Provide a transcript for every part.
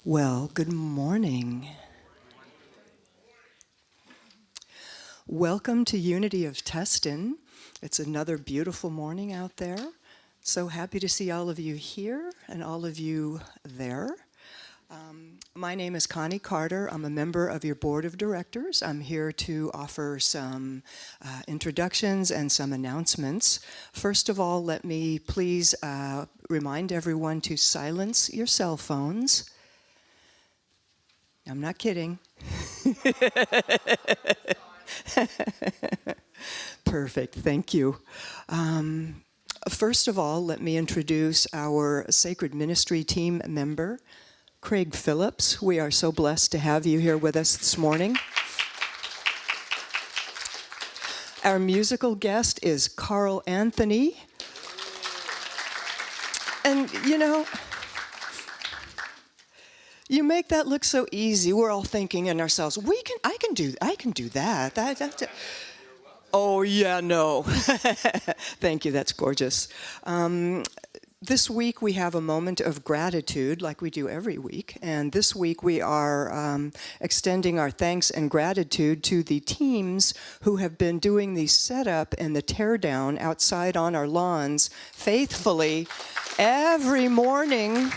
Well, good morning. Welcome to Unity of Tustin. It's another beautiful morning out there. So happy to see all of you here and all of you there. My name is Connie Carter. I'm a member of your board of directors. I'm here to offer some introductions and some announcements. First of all, let me please remind everyone to silence your cell phones. I'm not kidding. Perfect, thank you. First of all, let me introduce our Sacred Ministry team member, Craig Phillips. We are so blessed to have you here with us this morning. Our musical guest is Karl Anthony. And you know, you make that look so easy. We're all thinking in ourselves, I can do that. Oh yeah, no. Thank you, that's gorgeous. This week we have a moment of gratitude like we do every week. And this week we are extending our thanks and gratitude to the teams who have been doing the setup and the teardown outside on our lawns faithfully every morning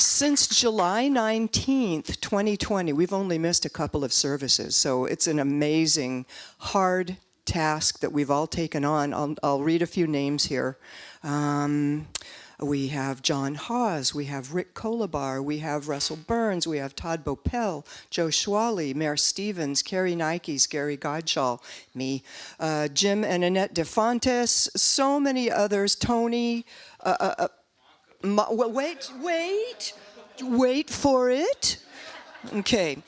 since July 19th, 2020. We've only missed a couple of services, so it's an amazing, hard task that we've all taken on. I'll read a few names here. We have John Hawes, we have Rick Kolabar, we have Russell Burns, we have Todd Bopel, Joe Schwally, Mayor Stevens, Carrie Nikes, Gary Godshall, me, Jim and Annette DeFontes, so many others, Tony, well, wait for it. Okay,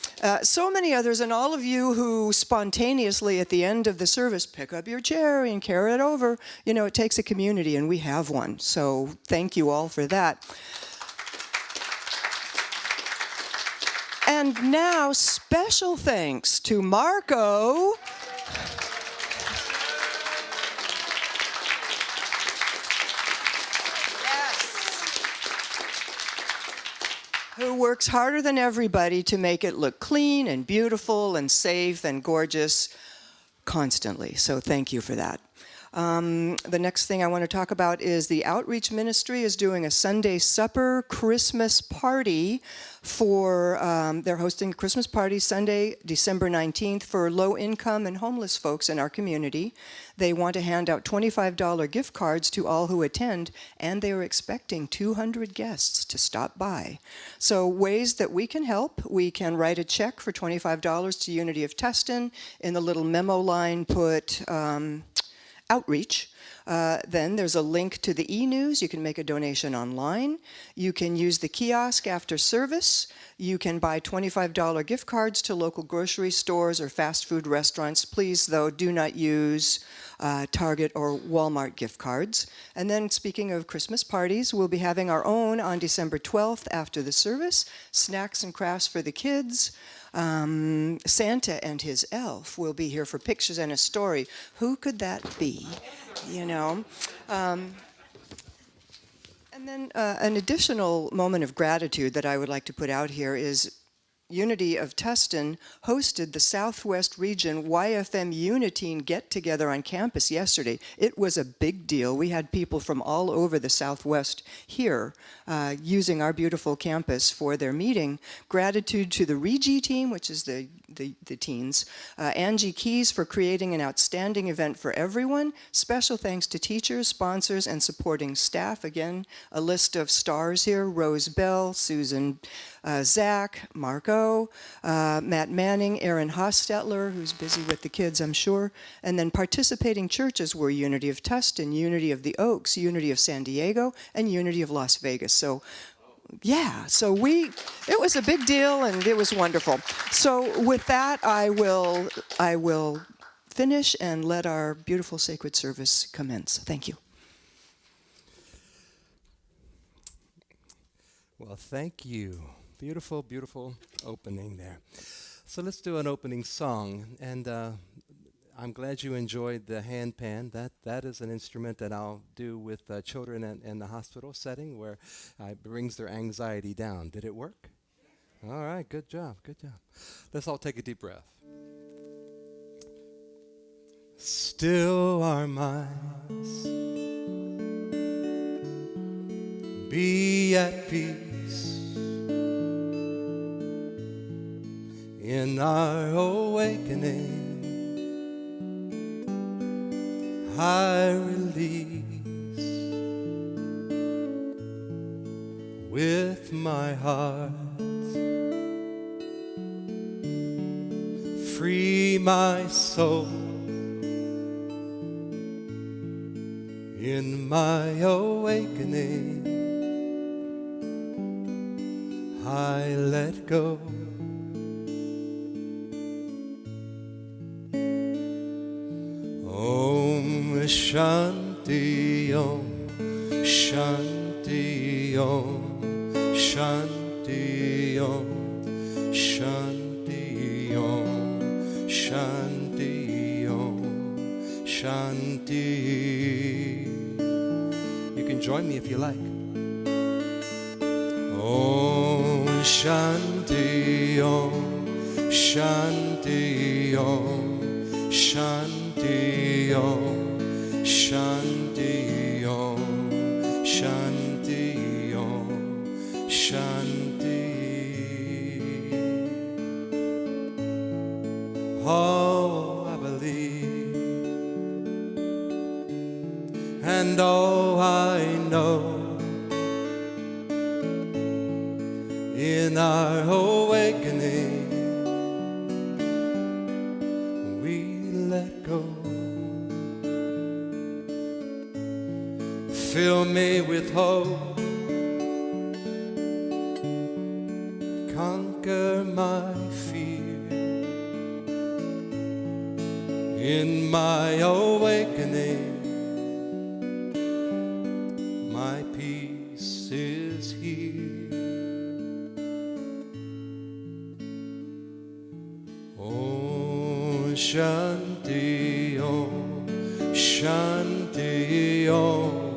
so many others, and all of you who spontaneously at the end of the service pick up your chair and carry it over. You know, it takes a community, and we have one, so thank you all for that. And now, special thanks to Marco, who works harder than everybody to make it look clean and beautiful and safe and gorgeous constantly. So thank you for that. The next thing I want to talk about is the Outreach Ministry is doing a Sunday supper Christmas party for, they're hosting a Christmas party Sunday, December 19th for low-income and homeless folks in our community. They want to hand out $25 gift cards to all who attend, and they are expecting 200 guests to stop by. So ways that we can help: we can write a check for $25 to Unity of Tustin. In the little memo line, put outreach. Then there's a link to the e-news. You can make a donation online. You can use the kiosk after service. You can buy $25 gift cards to local grocery stores or fast food restaurants. Please, though, do not use Target or Walmart gift cards. And then, speaking of Christmas parties, we'll be having our own on December 12th after the service. Snacks and crafts for the kids. Santa and his elf will be here for pictures and a story. Who could that be? You know. And then an additional moment of gratitude that I would like to put out here is Unity of Tustin hosted the Southwest Region YFM Uniteam get-together on campus yesterday. It was a big deal. We had people from all over the Southwest here using our beautiful campus for their meeting. Gratitude to the Regi team, which is the teens. Angie Keys for creating an outstanding event for everyone. Special thanks to teachers, sponsors, and supporting staff. Again, a list of stars here: Rose Bell, Susan, Zach, Marco, Matt Manning, Aaron Hostetler, who's busy with the kids, I'm sure. And then participating churches were Unity of Tustin, Unity of the Oaks, Unity of San Diego, and Unity of Las Vegas. So yeah, so it was a big deal, and it was wonderful. So with that, I will finish and let our beautiful sacred service commence. Thank you. Well, thank you. Beautiful, beautiful opening there. So let's do an opening song. And I'm glad you enjoyed the handpan. That is an instrument that I'll do with children in the hospital setting where it brings their anxiety down. Did it work? All right, good job, good job. Let's all take a deep breath. Still our minds, be at peace in our awakening. I release with my heart, free my soul in my awakening. I let go. Om Shanti Om Shanti Om Shanti Om Shanti Om Shanti Om Shanti. You can join me if you like. Om Shanti Om Shanti Om Shanti Om Shanti Om Shanti Om Shanti. Oh, I believe, and oh, I know, in our awakening we let go. Fill me with hope, conquer my fear. In my awakening, my peace is here. Om Shanti Om Shanti Om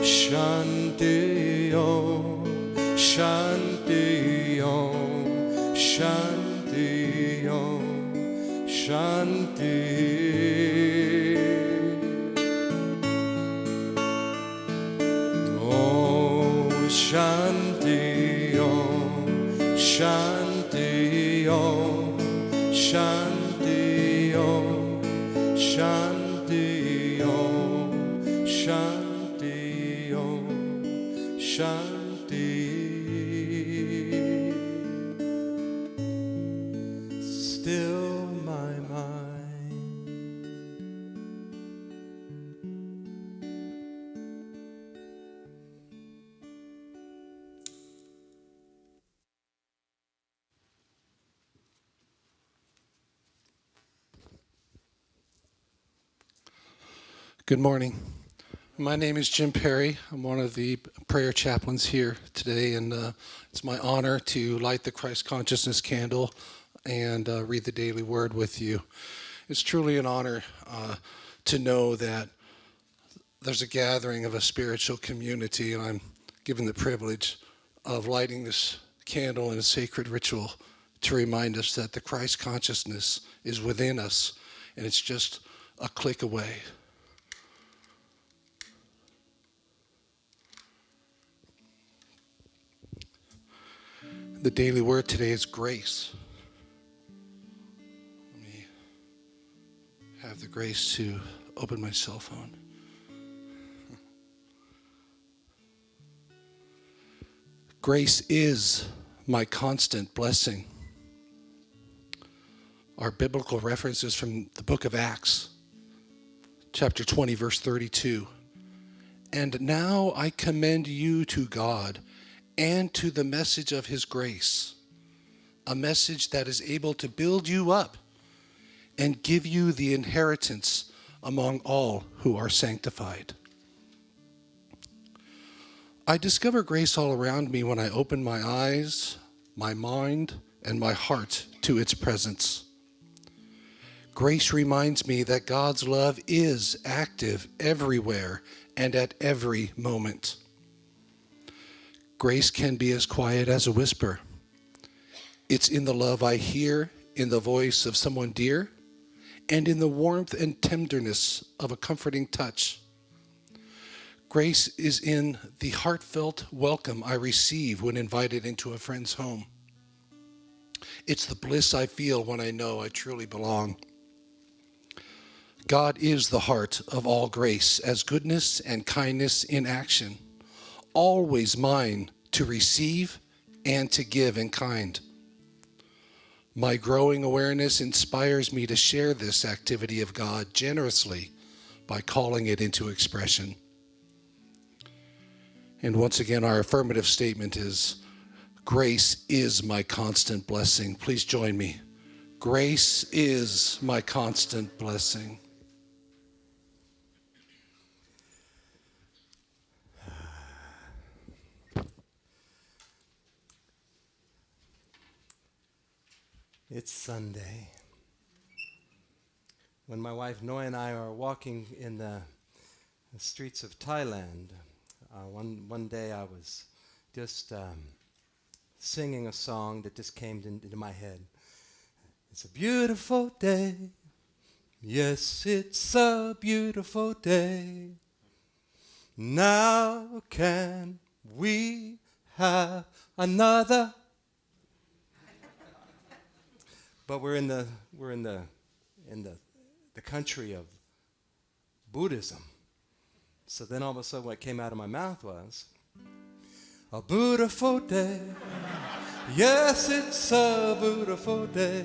Shanti Om Shanti Om Shanti Om Shanti. Om Shanti Om Shanti Om Shanti Om Shanti Om Shanti Om Shanti. Still my mind. Good morning. My name is Jim Perry. I'm one of the prayer chaplains here today, and it's my honor to light the Christ Consciousness candle and read the daily word with you. It's truly an honor to know that there's a gathering of a spiritual community, and I'm given the privilege of lighting this candle in a sacred ritual to remind us that the Christ Consciousness is within us, and it's just a click away. The daily word today is grace. Let me have the grace to open my cell phone. Grace is my constant blessing. Our biblical reference is from the book of Acts, chapter 20, verse 32. And now I commend you to God and to the message of his grace, a message that is able to build you up and give you the inheritance among all who are sanctified. I discover grace all around me when I open my eyes, my mind, and my heart to its presence. Grace reminds me that God's love is active everywhere and at every moment. Grace can be as quiet as a whisper. It's in the love I hear in the voice of someone dear, and in the warmth and tenderness of a comforting touch. Grace is in the heartfelt welcome I receive when invited into a friend's home. It's the bliss I feel when I know I truly belong. God is the heart of all grace, as goodness and kindness in action, always mine to receive and to give in kind. My growing awareness inspires me to share this activity of God generously by calling it into expression. And once again, our affirmative statement is, grace is my constant blessing. Please join me. Grace is my constant blessing. It's Sunday. When my wife Noy and I are walking in the streets of Thailand, one day I was just singing a song that just came into my head. It's a beautiful day. Yes, it's a beautiful day. Now can we have another? But we're in the country of Buddhism. So then all of a sudden what came out of my mouth was, a beautiful day. Yes, it's a beautiful day.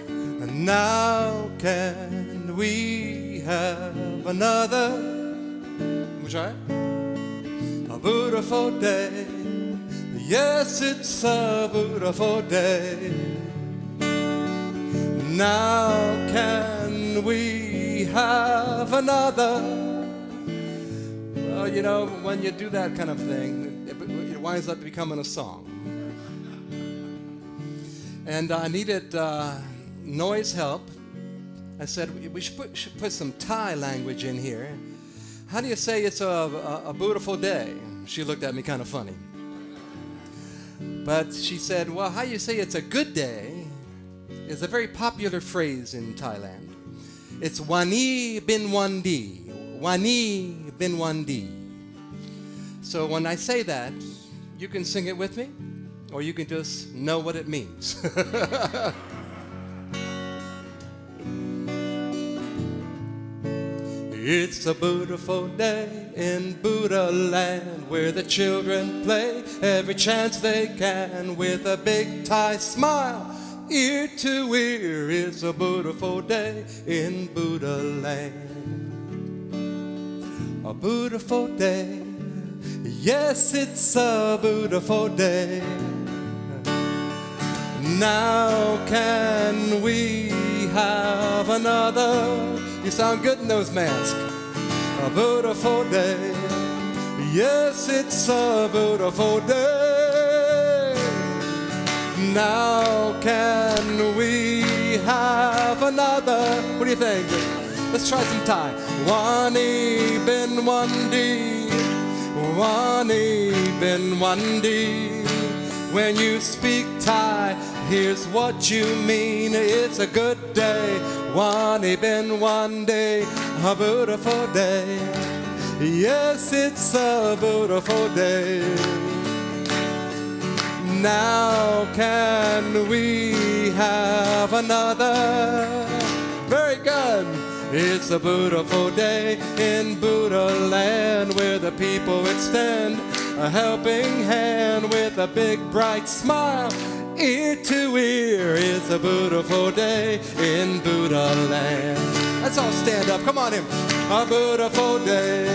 And now can we have another? We'll try it. A beautiful day. Yes, it's a beautiful day. Now can we have another? Well, you know, when you do that kind of thing, it winds up becoming a song. And I needed Noy's help. I said, we should put some Thai language in here. How do you say it's a beautiful day? She looked at me kind of funny. But she said, well, how you say it's a good day is a very popular phrase in Thailand. It's wani bin wandi. Wani bin wandi. So when I say that, you can sing it with me, or you can just know what it means. It's a beautiful day in Buddha land, where the children play every chance they can with a big Thai smile, ear to ear. It's a beautiful day in Buddha land. A beautiful day. Yes, it's a beautiful day. Now can we have another? You sound good in those masks. A beautiful day. Yes, it's a beautiful day. Now can we have another? What do you think? Let's try some Thai. Wani bin wandi. Wani bin wandi. When you speak Thai, here's what you mean. It's a good day. Wani bin one day, a beautiful day. Yes, it's a beautiful day. Now can we have another? Very good. It's a beautiful day in Buddha land, where the people extend a helping hand with a big bright smile, ear to ear. It's a beautiful day in Buddha land. Let's all stand up. Come on in. A beautiful day.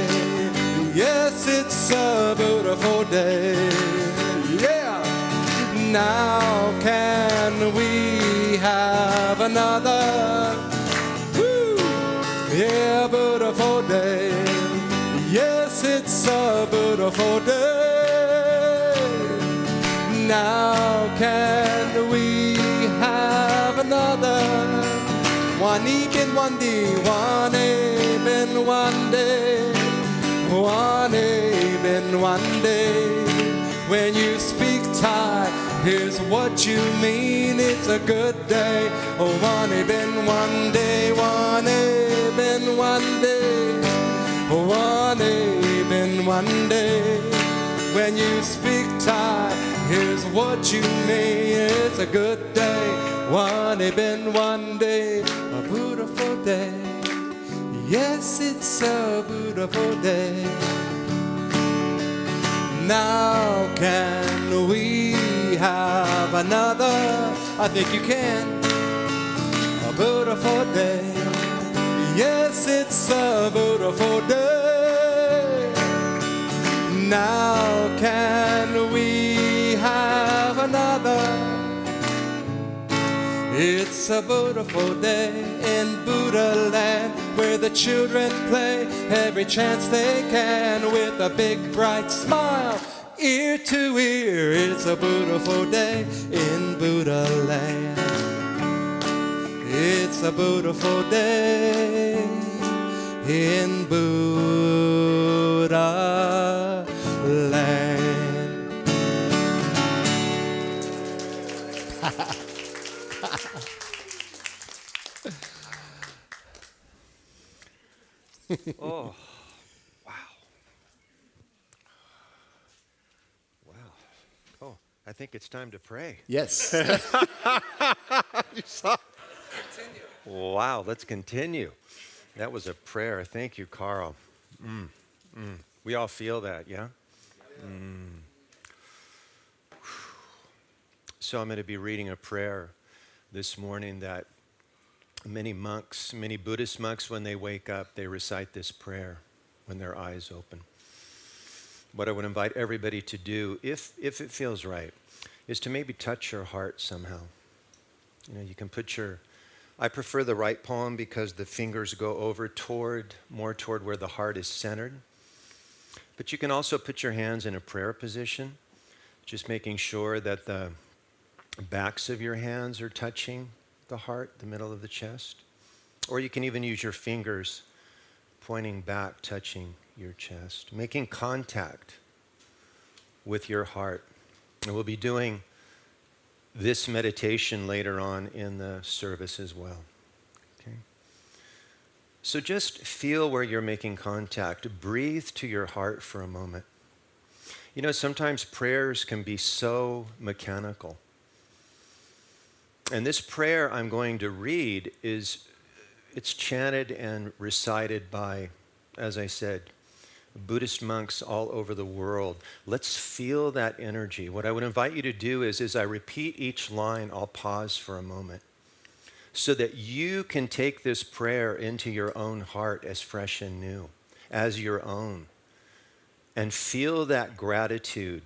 Yes, it's a beautiful day. Yeah. Now can we have another? Woo! Yeah, beautiful day. Yes, it's a beautiful day. Now can we have another? Wani bin wandi, wani bin wande, wani bin wande. When you speak Thai, here's what you mean, it's a good day. Oh, wani bin wande, wani bin wande, wani bin wande. When you speak Thai, here's what you mean, it's a good day. One been one day, a beautiful day. Yes, it's a beautiful day. Now can we have another? I think you can. A beautiful day. Yes, it's a beautiful day. Now can we have another? It's a beautiful day in Buddha land, where the children play every chance they can with a big bright smile, ear to ear. It's a beautiful day in Buddha land. It's a beautiful day in Buddha land. Oh, wow. Wow. Oh, I think it's time to pray. Yes. You saw? Wow, let's continue. That was a prayer. Thank you, Karl. We all feel that, yeah? So I'm going to be reading a prayer this morning that many monks, many Buddhist monks, when they wake up, they recite this prayer when their eyes open. What I would invite everybody to do, if it feels right, is to maybe touch your heart somehow. You know, you can put I prefer the right palm because the fingers go over more toward where the heart is centered. But you can also put your hands in a prayer position, just making sure that the backs of your hands are touching the heart, the middle of the chest. Or you can even use your fingers pointing back, touching your chest, making contact with your heart. And we'll be doing this meditation later on in the service as well. Okay? So just feel where you're making contact. Breathe to your heart for a moment. You know, sometimes prayers can be so mechanical. And this prayer I'm going to read it's chanted and recited by, as I said, Buddhist monks all over the world. Let's feel that energy. What I would invite you to do is, as I repeat each line, I'll pause for a moment so that you can take this prayer into your own heart as fresh and new, as your own, and feel that gratitude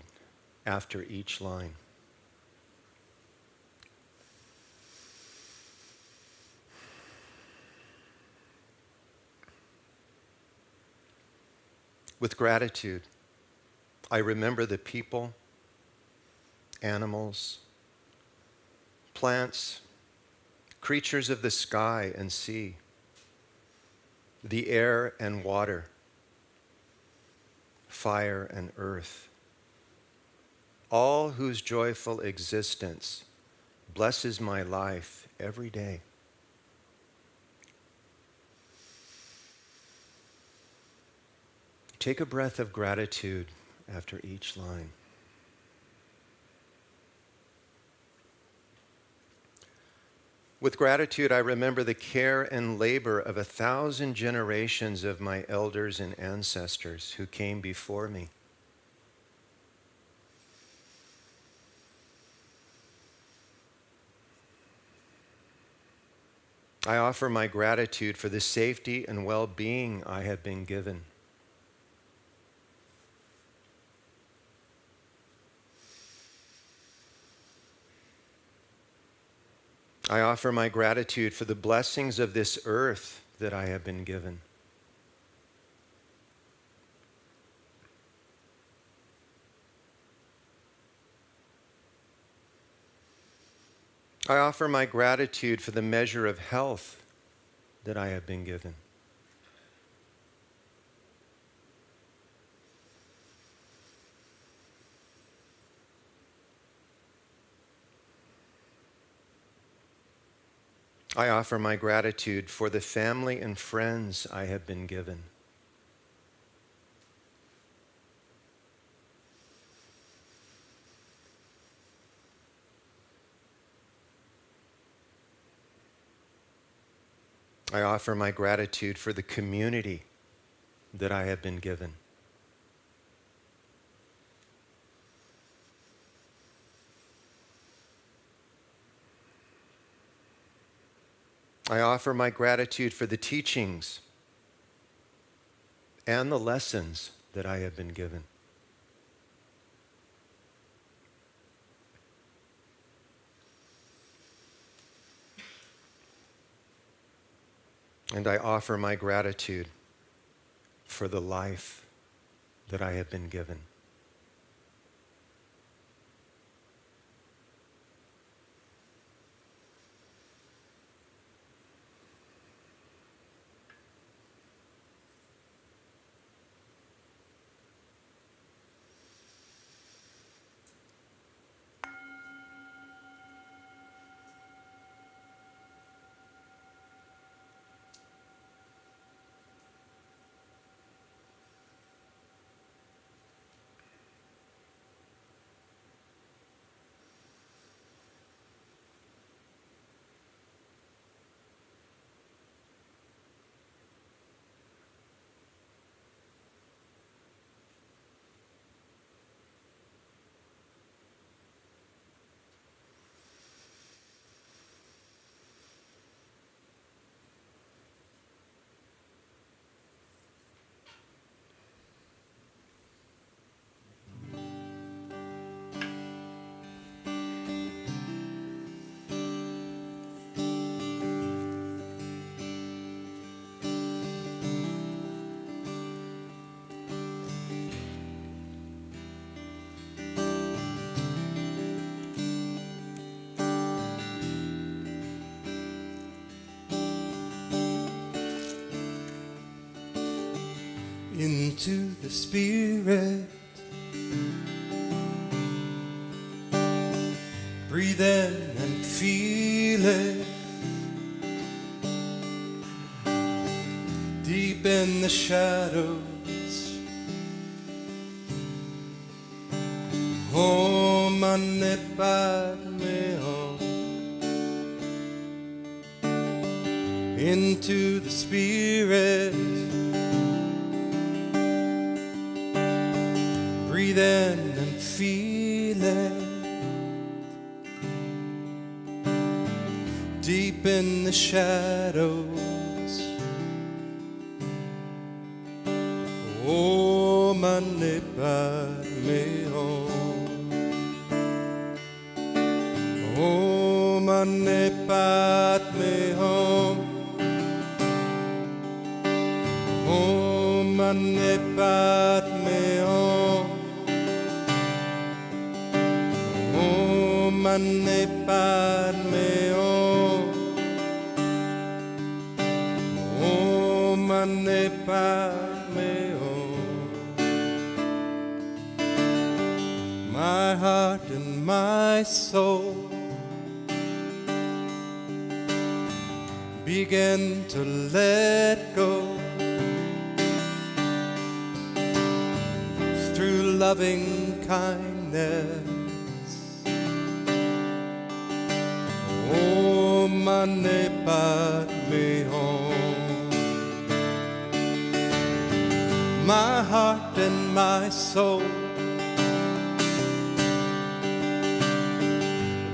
after each line. With gratitude, I remember the people, animals, plants, creatures of the sky and sea, the air and water, fire and earth, all whose joyful existence blesses my life every day. Take a breath of gratitude after each line. With gratitude, I remember the care and labor of 1,000 generations of my elders and ancestors who came before me. I offer my gratitude for the safety and well-being I have been given. I offer my gratitude for the blessings of this earth that I have been given. I offer my gratitude for the measure of health that I have been given. I offer my gratitude for the family and friends I have been given. I offer my gratitude for the community that I have been given. I offer my gratitude for the teachings and the lessons that I have been given. And I offer my gratitude for the life that I have been given. Into the Spirit, breathe in and feel it, deep in the shadows. Om Mani Padme Hum. Into the Spirit, breathe in and feel it, deep in the shadows. Om Mani Padme Hum. Om Mani Padme Hum. Om Mani Padme Hum. Om Mani Padme Hum. Om Mani Padme Hum. My heart and my soul begin to let go through loving kindness. Om Mani Padme Hum. My heart and my soul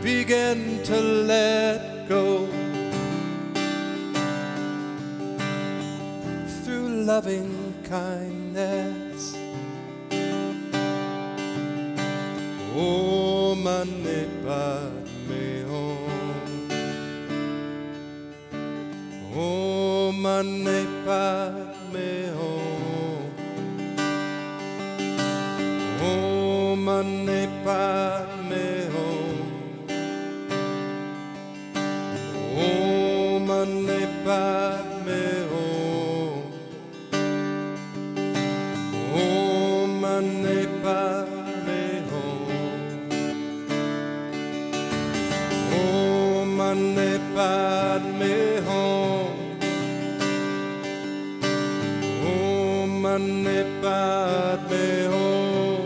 begin to let go through loving kindness. Om Mani Padme Hum. Om Mani Padme Hum. Om Mani Padme Hum. Om Mani Padme mane padme hum. Om mane padme hum. Om mane padme hum.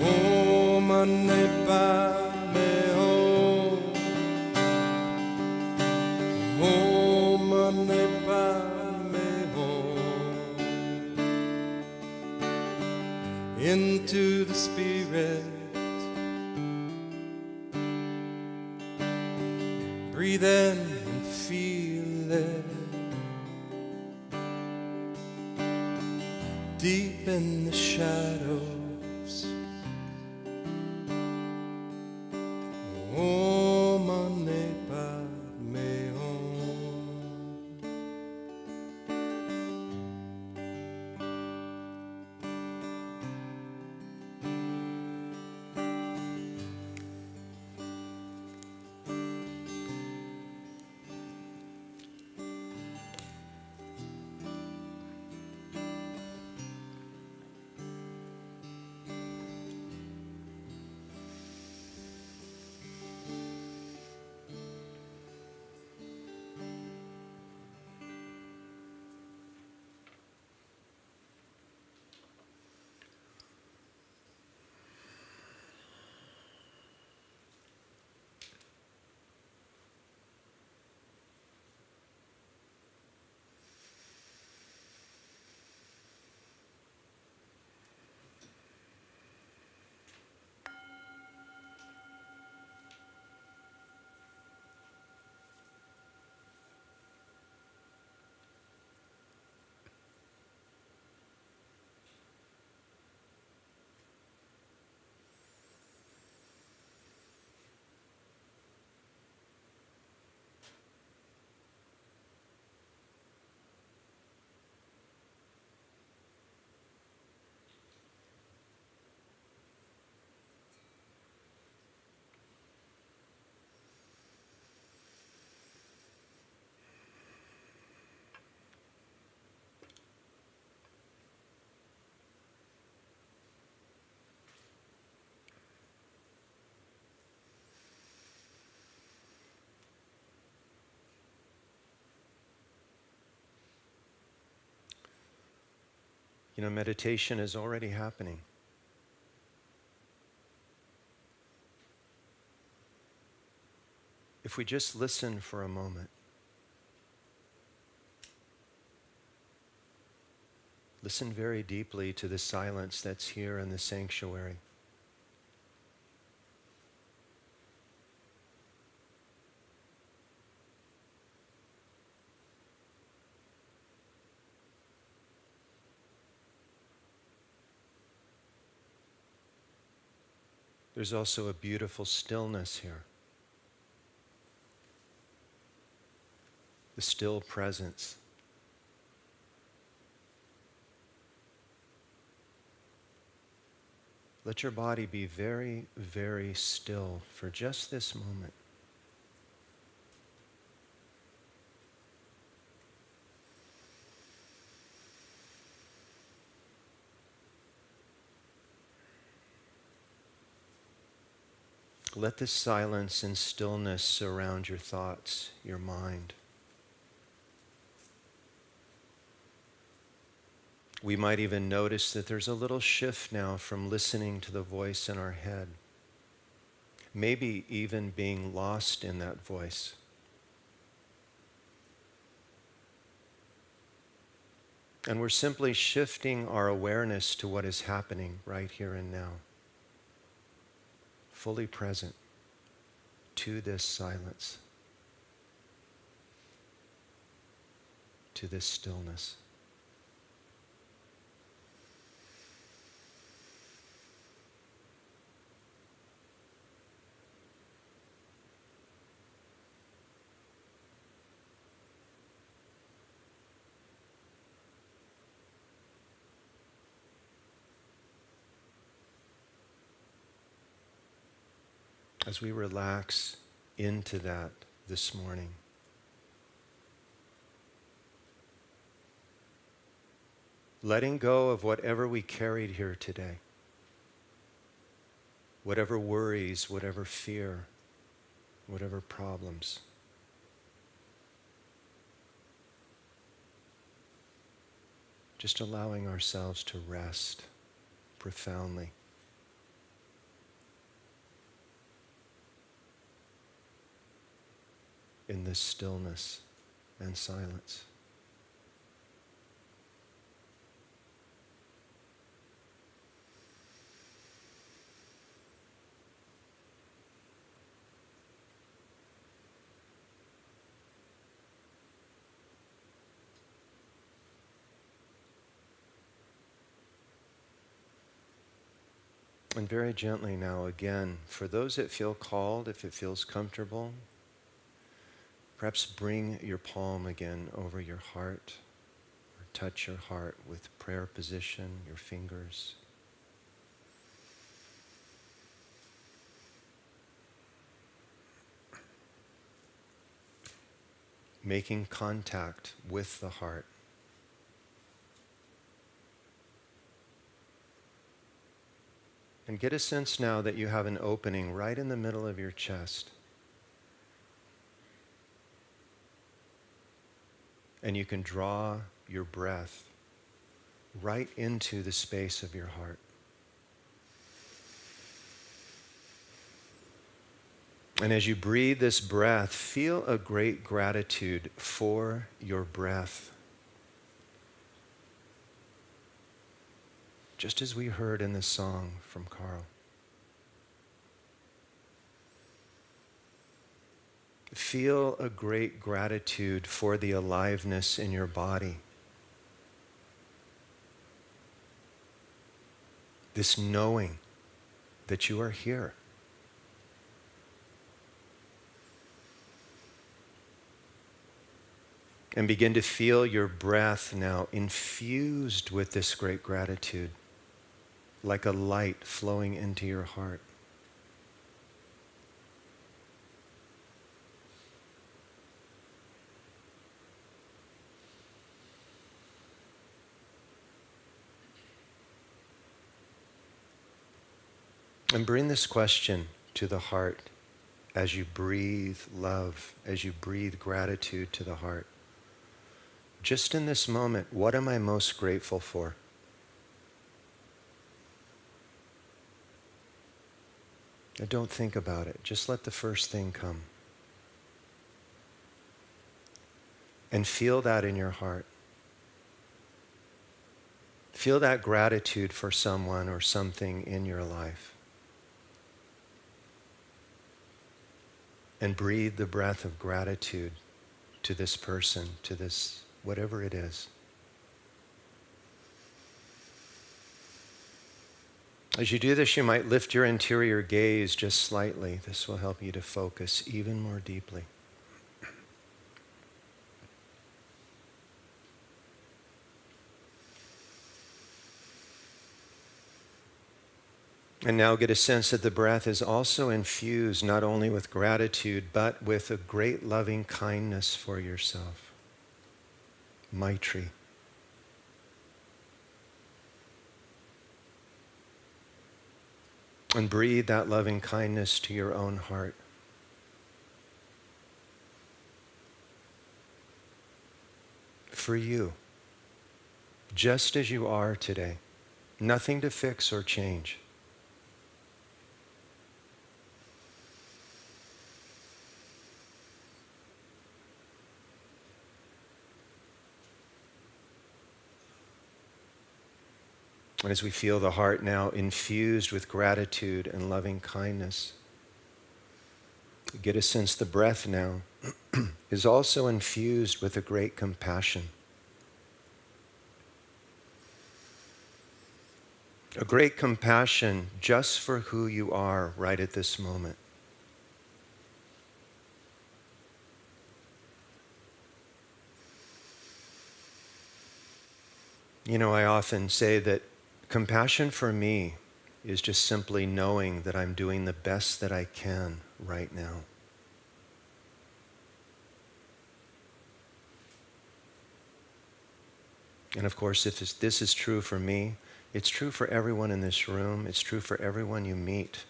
Om mane padme hum. Om mane padme hum. Into the Spirit, breathe in and feel it. Deep in the shadows, Om mane padme hum. You know, meditation is already happening. If we just listen for a moment, listen very deeply to the silence that's here in the sanctuary. There's also a beautiful stillness here. The still presence. Let your body be very, very still for just this moment. Let this silence and stillness surround your thoughts, your mind. We might even notice that there's a little shift now from listening to the voice in our head, maybe even being lost in that voice. And we're simply shifting our awareness to what is happening right here and now. Fully present to this silence, to this stillness. As we relax into that this morning, letting go of whatever we carried here today, whatever worries, whatever fear, whatever problems. Just allowing ourselves to rest profoundly. In this stillness and silence. And very gently now, again, for those that feel called, if it feels comfortable, perhaps bring your palm again over your heart, or touch your heart with prayer position, your fingers. Making contact with the heart. And get a sense now that you have an opening right in the middle of your chest. And you can draw your breath right into the space of your heart. And as you breathe this breath, feel a great gratitude for your breath. Just as we heard in this song from Karl. Feel a great gratitude for the aliveness in your body. This knowing that you are here. And begin to feel your breath now infused with this great gratitude, like a light flowing into your heart. And bring this question to the heart as you breathe love, as you breathe gratitude to the heart. Just in this moment, what am I most grateful for? And don't think about it. Just let the first thing come. And feel that in your heart. Feel that gratitude for someone or something in your life. And breathe the breath of gratitude to this person, to this, whatever it is. As you do this, you might lift your interior gaze just slightly. This will help you to focus even more deeply. And now get a sense that the breath is also infused not only with gratitude, but with a great loving kindness for yourself. Maitri. And breathe that loving kindness to your own heart. For you, just as you are today, nothing to fix or change. And as we feel the heart now infused with gratitude and loving kindness, get a sense the breath now is also infused with a great compassion. A great compassion just for who you are right at this moment. You know, I often say that compassion for me is just simply knowing that I'm doing the best that I can right now. And of course, if this is true for me, it's true for everyone in this room. It's true for everyone you meet.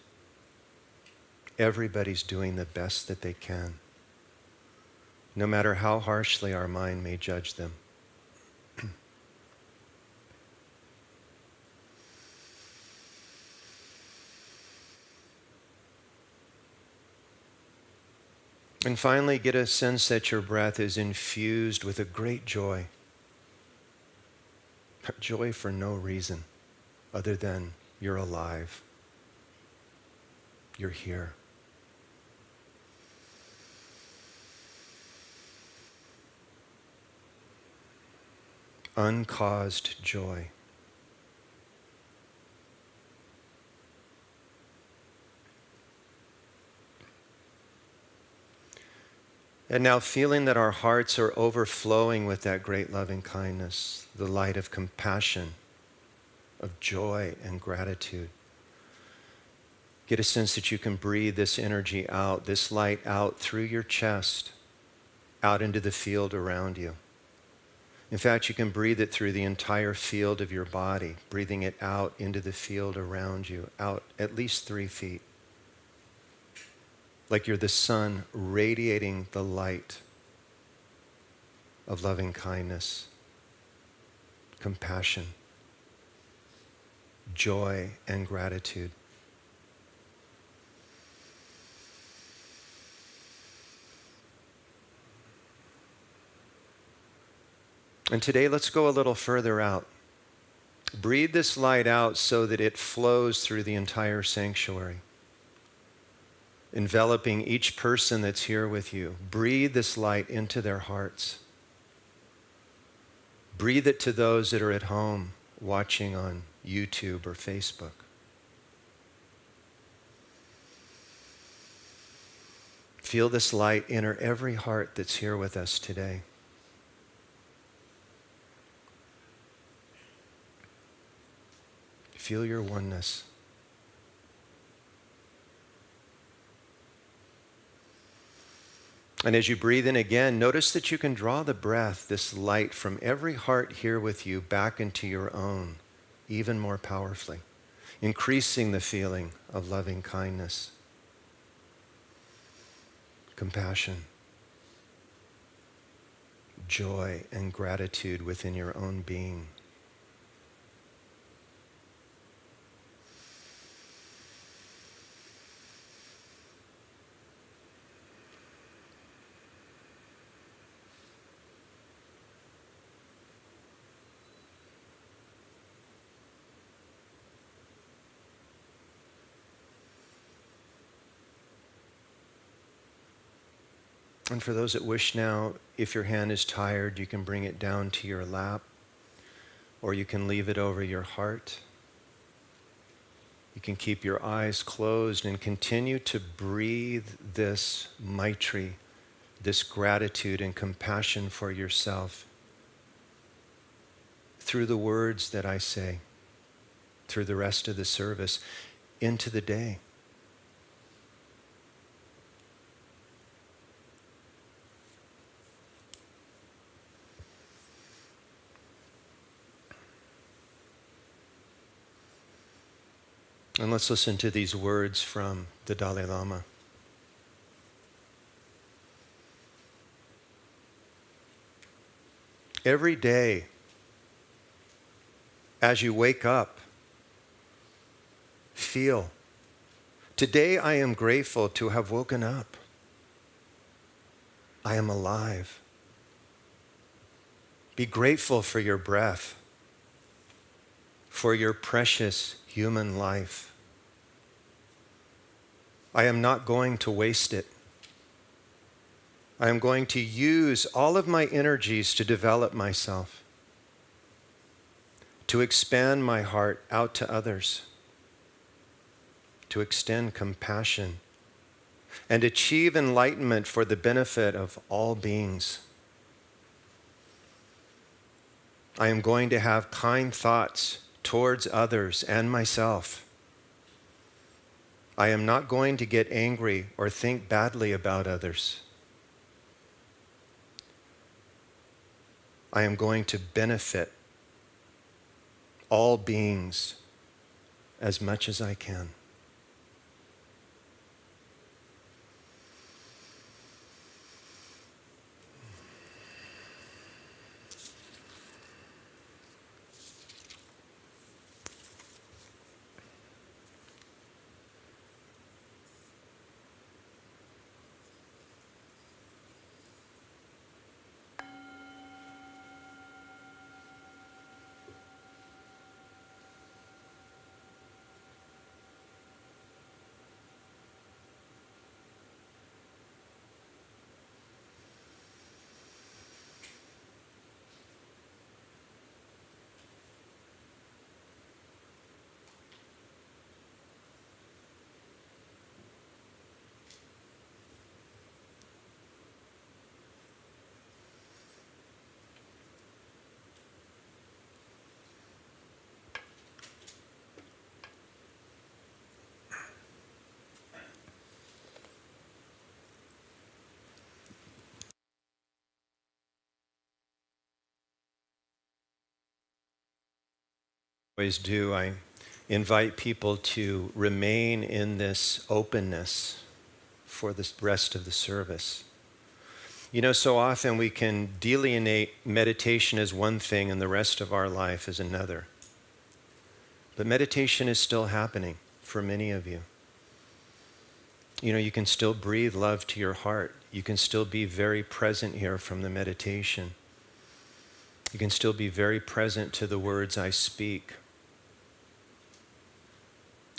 Everybody's doing the best that they can, no matter how harshly our mind may judge them. And finally, get a sense that your breath is infused with a great joy. Joy for no reason other than you're alive. You're here. Uncaused joy. And now, feeling that our hearts are overflowing with that great loving kindness, the light of compassion, of joy and gratitude, get a sense that you can breathe this energy out, this light out through your chest, out into the field around you. In fact, you can breathe it through the entire field of your body, breathing it out into the field around you, out at least 3 feet. Like you're the sun radiating the light of loving kindness, compassion, joy, and gratitude. And today, let's go a little further out. Breathe this light out so that it flows through the entire sanctuary, enveloping each person that's here with you. Breathe this light into their hearts. Breathe it to those that are at home watching on YouTube or Facebook. Feel this light enter every heart that's here with us today. Feel your oneness. And as you breathe in again, notice that you can draw the breath, this light, from every heart here with you back into your own, even more powerfully, increasing the feeling of loving kindness, compassion, joy, and gratitude within your own being. And for those that wish now, if your hand is tired, you can bring it down to your lap, or you can leave it over your heart. You can keep your eyes closed and continue to breathe this Maitri, this gratitude and compassion for yourself through the words that I say, through the rest of the service, into the day. And let's listen to these words from the Dalai Lama. Every day, as you wake up, feel, today I am grateful to have woken up. I am alive. Be grateful for your breath, for your precious human life. I am not going to waste it. I am going to use all of my energies to develop myself, to expand my heart out to others, to extend compassion, and achieve enlightenment for the benefit of all beings. I am going to have kind thoughts towards others and myself. I am not going to get angry or think badly about others. I am going to benefit all beings as much as I can. Always do. I invite people to remain in this openness for the rest of the service. You know, so often we can delineate meditation as one thing and the rest of our life as another. But meditation is still happening for many of you. You know, you can still breathe love to your heart. You can still be very present here from the meditation. You can still be very present to the words I speak,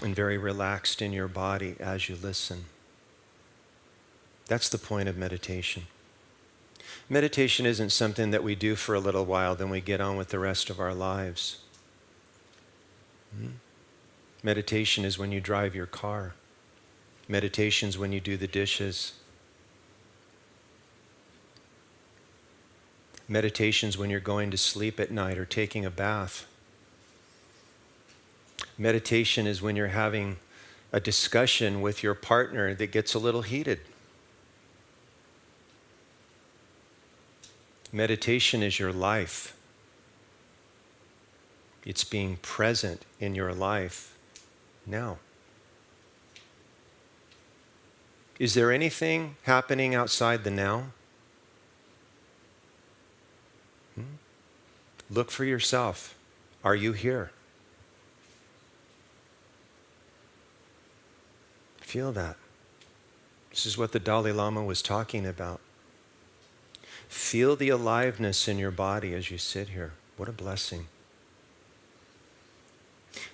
and very relaxed in your body as you listen. That's the point of meditation. Meditation isn't something that we do for a little while, then we get on with the rest of our lives. Meditation is when you drive your car. Meditation is when you do the dishes. Meditation is when you're going to sleep at night or taking a bath. Meditation is when you're having a discussion with your partner that gets a little heated. Meditation is your life. It's being present in your life now. Is there anything happening outside the now? Look for yourself. Are you here? Feel that. This is what the Dalai Lama was talking about. Feel the aliveness in your body as you sit here. What a blessing.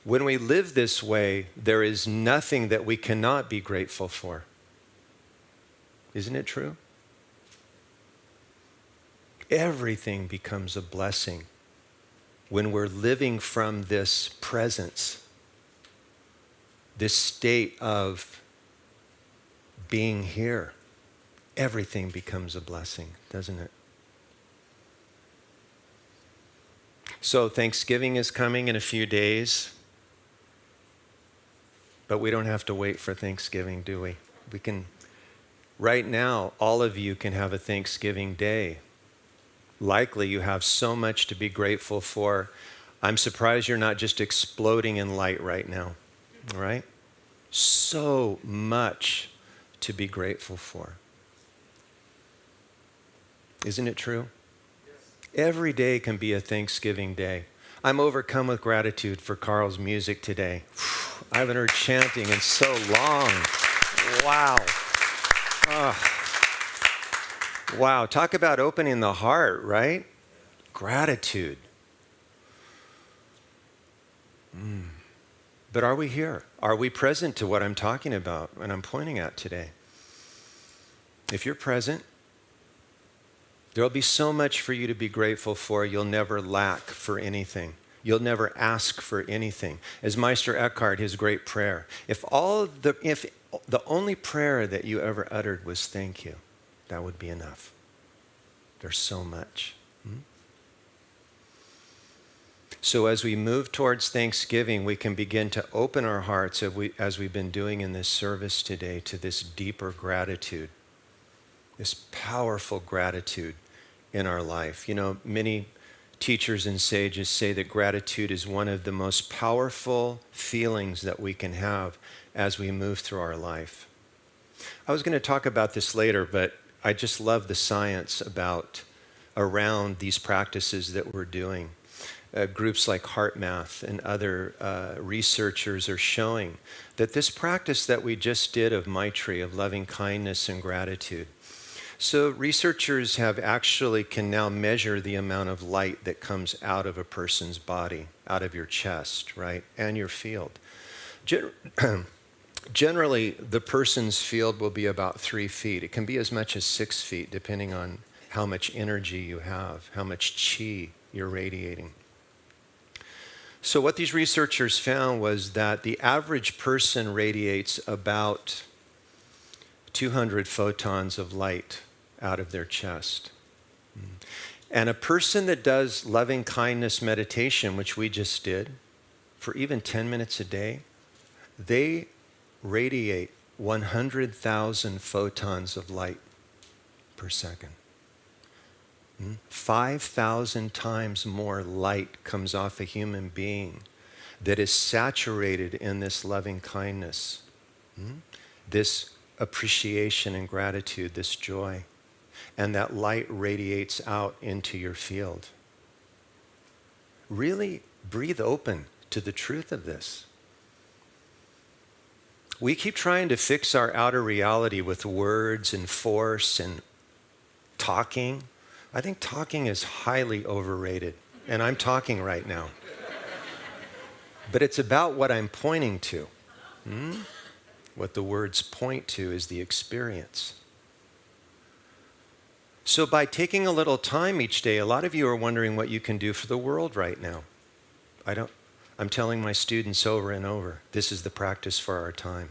When we live this way, there is nothing that we cannot be grateful for. Isn't it true? Everything becomes a blessing when we're living from this presence, this state of being here. Everything becomes a blessing, doesn't it? So Thanksgiving is coming in a few days, but we don't have to wait for Thanksgiving, do we? We can, right now, all of you can have a Thanksgiving day. Likely you have so much to be grateful for. I'm surprised you're not just exploding in light right now, right? So much to be grateful for. Isn't it true? Yes. Every day can be a Thanksgiving day. I'm overcome with gratitude for Karl's music today. I haven't heard chanting in so long. Wow. Wow, talk about opening the heart, right? Gratitude. But are we here? Are we present to what I'm talking about and I'm pointing at today? If you're present, there'll be so much for you to be grateful for. You'll never lack for anything. You'll never ask for anything. As Meister Eckhart, his great prayer, if the only prayer that you ever uttered was thank you, that would be enough. There's so much. So as we move towards Thanksgiving, we can begin to open our hearts as we've been doing in this service today to this deeper gratitude, this powerful gratitude in our life. You know, many teachers and sages say that gratitude is one of the most powerful feelings that we can have as we move through our life. I was going to talk about this later, but I just love the science around these practices that we're doing. Groups like HeartMath and other researchers are showing that this practice that we just did of Maitri, of loving kindness and gratitude. So researchers can now measure the amount of light that comes out of a person's body, out of your chest, right, and your field. Generally, the person's field will be about 3 feet. It can be as much as 6 feet, depending on how much energy you have, how much chi you're radiating. So what these researchers found was that the average person radiates about 200 photons of light out of their chest. And a person that does loving kindness meditation, which we just did, for even 10 minutes a day, they radiate 100,000 photons of light per second. 5,000 times more light comes off a human being that is saturated in this loving kindness, this appreciation and gratitude, this joy. And that light radiates out into your field. Really breathe open to the truth of this. We keep trying to fix our outer reality with words and force and talking. I think talking is highly overrated, and I'm talking right now. But it's about what I'm pointing to. What the words point to is the experience. So by taking a little time each day, a lot of you are wondering what you can do for the world right now. I'm telling my students over and over, this is the practice for our time.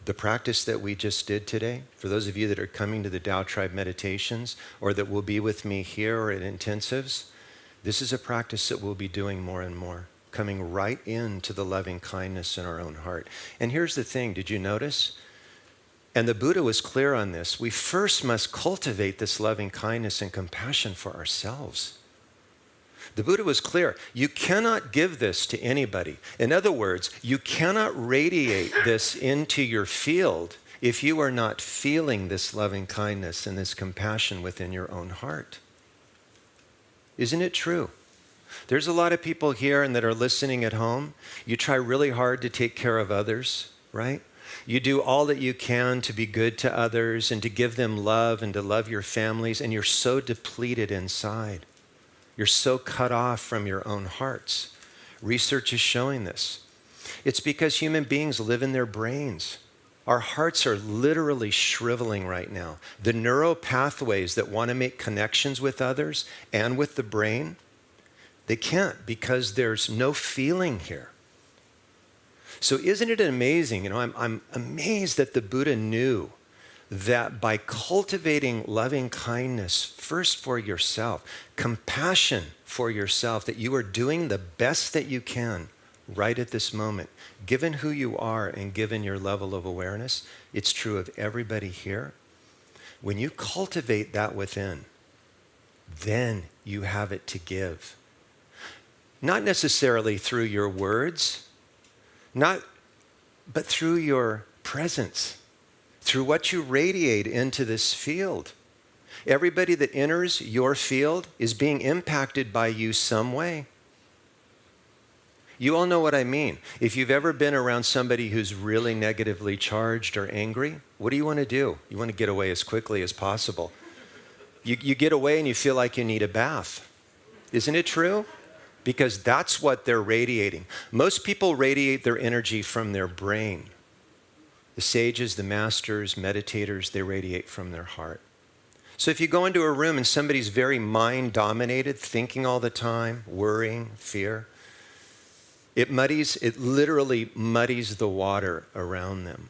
The practice that we just did today, for those of you that are coming to the Tao Tribe meditations or that will be with me here or at intensives, this is a practice that we'll be doing more and more, coming right into the loving kindness in our own heart. And here's the thing, did you notice? And the Buddha was clear on this. We first must cultivate this loving kindness and compassion for ourselves. The Buddha was clear. You cannot give this to anybody. In other words, you cannot radiate this into your field if you are not feeling this loving kindness and this compassion within your own heart. Isn't it true? There's a lot of people here and that are listening at home. You try really hard to take care of others, right? You do all that you can to be good to others and to give them love and to love your families, and you're so depleted inside. You're so cut off from your own hearts. Research is showing this. It's because human beings live in their brains. Our hearts are literally shriveling right now. The neural pathways that want to make connections with others and with the brain, they can't because there's no feeling here. So isn't it amazing? I'm amazed that the Buddha knew that by cultivating loving kindness first for yourself, compassion for yourself, that you are doing the best that you can right at this moment, given who you are and given your level of awareness. It's true of everybody here. When you cultivate that within, then you have it to give. Not necessarily through your words, but through your presence, through what you radiate into this field. Everybody that enters your field is being impacted by you some way. You all know what I mean. If you've ever been around somebody who's really negatively charged or angry, what do? You want to get away as quickly as possible. You get away and you feel like you need a bath. Isn't it true? Because that's what they're radiating. Most people radiate their energy from their brain. The sages, the masters, meditators, they radiate from their heart. So if you go into a room and somebody's very mind-dominated, thinking all the time, worrying, fear, it literally muddies the water around them.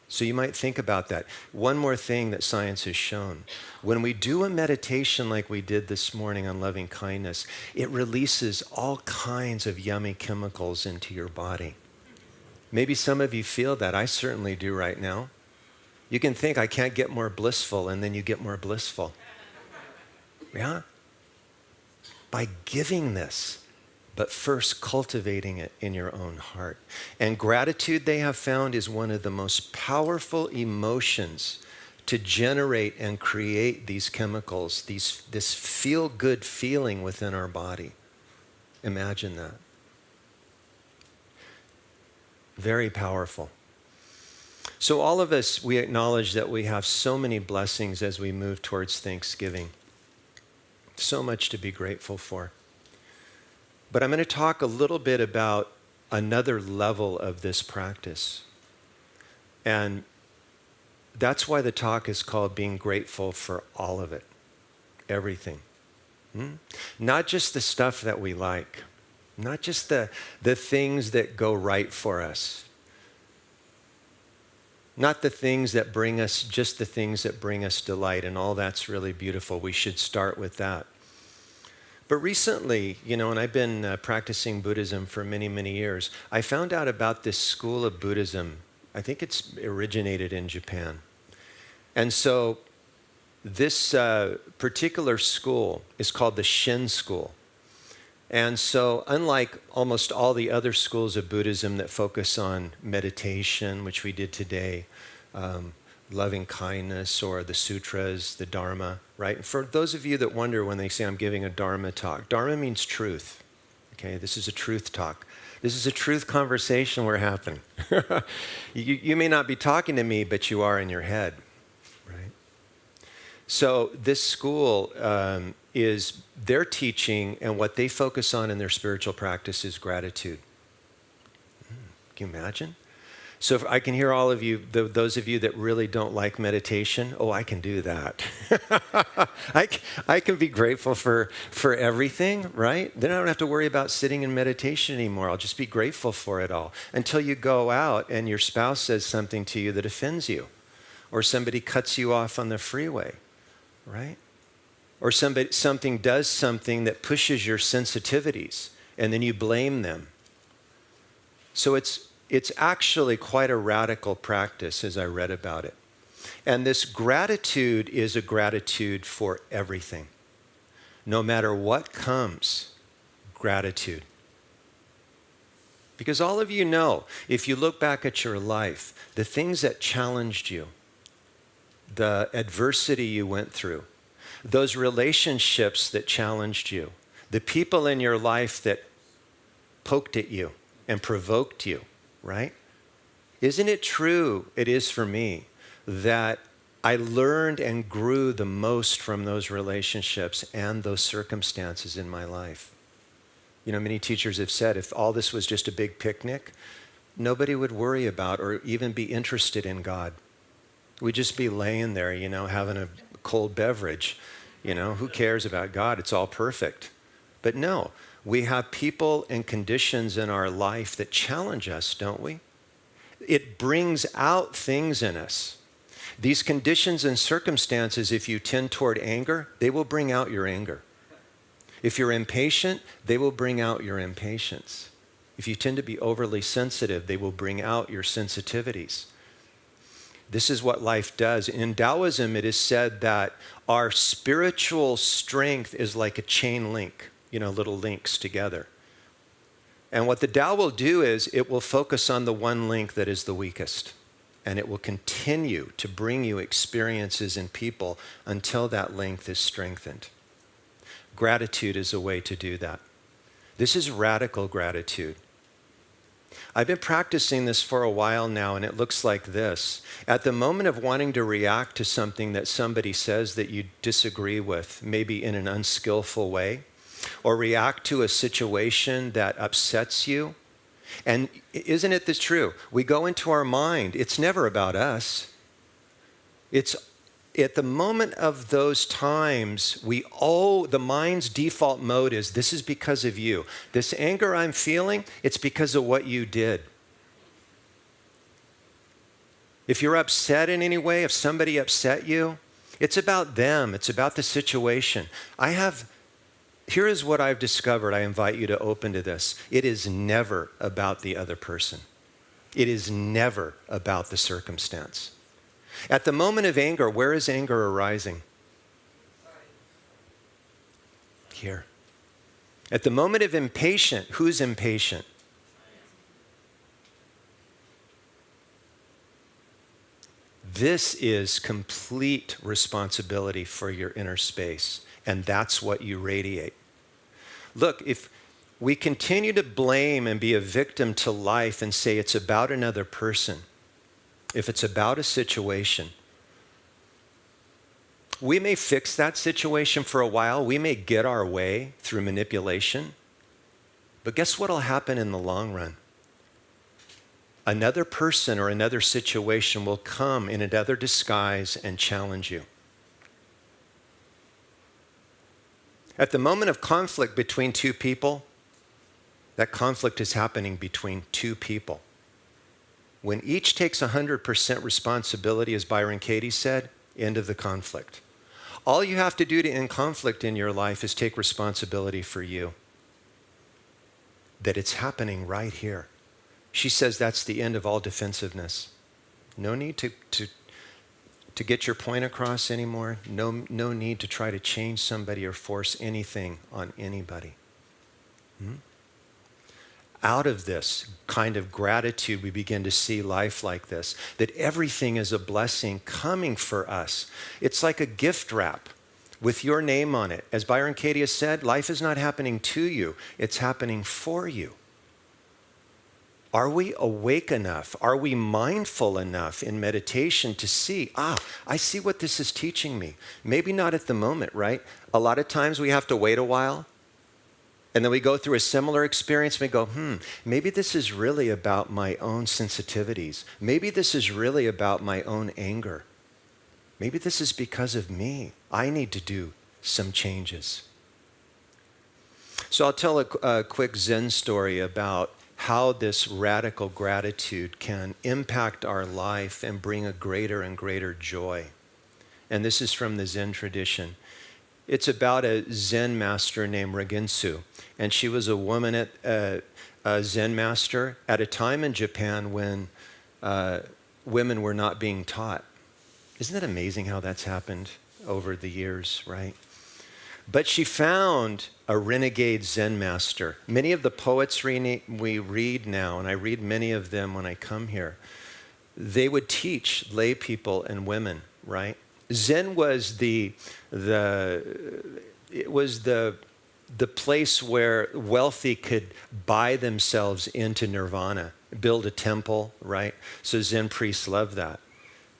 So you might think about that. One more thing that science has shown. When we do a meditation like we did this morning on loving kindness, it releases all kinds of yummy chemicals into your body. Maybe some of you feel that. I certainly do right now. You can think, I can't get more blissful, and then you get more blissful. Yeah? by giving this, but first cultivating it in your own heart. And gratitude, they have found, is one of the most powerful emotions to generate and create these chemicals, this feel-good feeling within our body. Imagine that. Very powerful. So all of us, we acknowledge that we have so many blessings as we move towards Thanksgiving. So much to be grateful for. But I'm going to talk a little bit about another level of this practice. And that's why the talk is called Being Grateful for All of It. Everything. Not just the stuff that we like. Not just the things that go right for us. Not the things that bring us, just the things that bring us delight. And all that's really beautiful. We should start with that. But recently, and I've been practicing Buddhism for many, many years, I found out about this school of Buddhism. I think it's originated in Japan. And so this particular school is called the Shin School. And so unlike almost all the other schools of Buddhism that focus on meditation, which we did today, loving kindness, or the sutras, the Dharma, right? And for those of you that wonder when they say I'm giving a Dharma talk, Dharma means truth. Okay, this is a truth talk. This is a truth conversation we're having. You may not be talking to me, but you are in your head, right? So this school is their teaching, and what they focus on in their spiritual practice is gratitude. Can you imagine? So if I can hear all of you, those of you that really don't like meditation, I can do that. I can be grateful for everything, right? Then I don't have to worry about sitting in meditation anymore. I'll just be grateful for it all. Until you go out and your spouse says something to you that offends you, or somebody cuts you off on the freeway, right? Or something does something that pushes your sensitivities, and then you blame them. So it's actually quite a radical practice as I read about it. And this gratitude is a gratitude for everything. No matter what comes, gratitude. Because all of you know, if you look back at your life, the things that challenged you, the adversity you went through, those relationships that challenged you, the people in your life that poked at you and provoked you, right? Isn't it true, it is for me, that I learned and grew the most from those relationships and those circumstances in my life? Many teachers have said if all this was just a big picnic, nobody would worry about or even be interested in God. We'd just be laying there, having a cold beverage. Who cares about God? It's all perfect. But no, we have people and conditions in our life that challenge us, don't we? It brings out things in us. These conditions and circumstances, if you tend toward anger, they will bring out your anger. If you're impatient, they will bring out your impatience. If you tend to be overly sensitive, they will bring out your sensitivities. This is what life does. In Taoism, it is said that our spiritual strength is like a chain link, little links together. And what the Tao will do is it will focus on the one link that is the weakest. And it will continue to bring you experiences and people until that link is strengthened. Gratitude is a way to do that. This is radical gratitude. I've been practicing this for a while now, and it looks like this. At the moment of wanting to react to something that somebody says that you disagree with, maybe in an unskillful way, or react to a situation that upsets you, and isn't it this true? We go into our mind. It's never about us. It's at the moment of those times, the mind's default mode is, this is because of you. This anger I'm feeling, it's because of what you did. If you're upset in any way, if somebody upset you, it's about them. It's about the situation. Here is what I've discovered. I invite you to open to this. It is never about the other person. It is never about the circumstance. At the moment of anger, where is anger arising? Here. At the moment of impatient, who's impatient? This is complete responsibility for your inner space, and that's what you radiate. Look, if we continue to blame and be a victim to life and say it's about another person, if it's about a situation, we may fix that situation for a while. We may get our way through manipulation. But guess what will happen in the long run? Another person or another situation will come in another disguise and challenge you. At the moment of conflict between two people, that conflict is happening between two people. When each takes 100% responsibility, as Byron Katie said, end of the conflict. All you have to do to end conflict in your life is take responsibility for you. That it's happening right here. She says that's the end of all defensiveness. No need to get your point across anymore. No need to try to change somebody or force anything on anybody. Out of this kind of gratitude, we begin to see life like this, that everything is a blessing coming for us. It's like a gift wrap with your name on it. As Byron Katie has said, life is not happening to you, it's happening for you. Are we awake enough? Are we mindful enough in meditation to see, I see what this is teaching me? Maybe not at the moment, right? A lot of times we have to wait a while. And then we go through a similar experience and we go, maybe this is really about my own sensitivities. Maybe this is really about my own anger. Maybe this is because of me. I need to do some changes. So I'll tell a quick Zen story about how this radical gratitude can impact our life and bring a greater and greater joy. And this is from the Zen tradition. It's about a Zen master named Regensu. And she was a woman at a Zen master at a time in Japan when women were not being taught. Isn't it amazing how that's happened over the years, right? But she found a renegade Zen master. Many of the poets we read now, and I read many of them when I come here, they would teach lay people and women, right? Zen was the place where wealthy could buy themselves into nirvana, build a temple, right? So Zen priests loved that.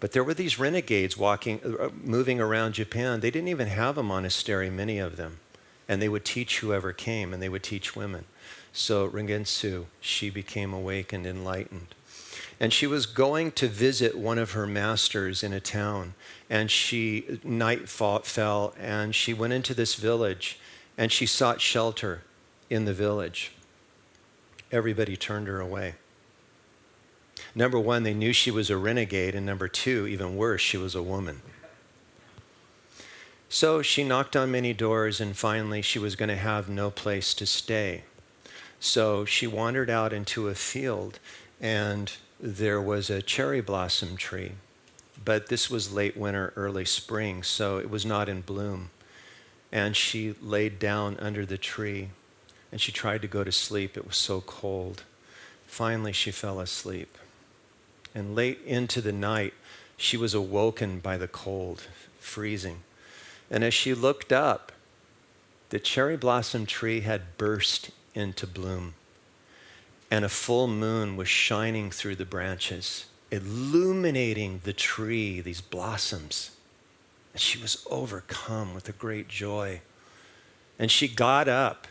But there were these renegades moving around Japan. They didn't even have a monastery, many of them. And they would teach whoever came, and they would teach women. So Rengensu, she became awakened, enlightened. And she was going to visit one of her masters in a town. And night fell, and she went into this village, and she sought shelter in the village. Everybody turned her away. Number one, they knew she was a renegade, and number two, even worse, she was a woman. So she knocked on many doors, and finally she was going to have no place to stay. So she wandered out into a field, and there was a cherry blossom tree. But this was late winter, early spring, so it was not in bloom. And she laid down under the tree, and she tried to go to sleep. It was so cold. Finally, she fell asleep. And late into the night, she was awoken by the cold, freezing. And as she looked up, the cherry blossom tree had burst into bloom. And a full moon was shining through the branches, illuminating the tree, these blossoms. And she was overcome with a great joy. And she got up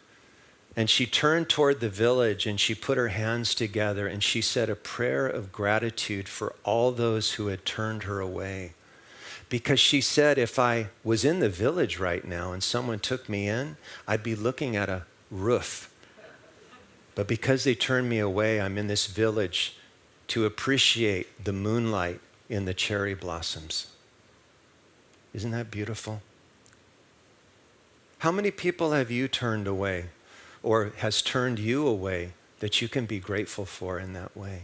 and she turned toward the village and she put her hands together and she said a prayer of gratitude for all those who had turned her away. Because she said, if I was in the village right now and someone took me in, I'd be looking at a roof. But because they turned me away, I'm in this village to appreciate the moonlight in the cherry blossoms. Isn't that beautiful? How many people have you turned away or has turned you away that you can be grateful for in that way?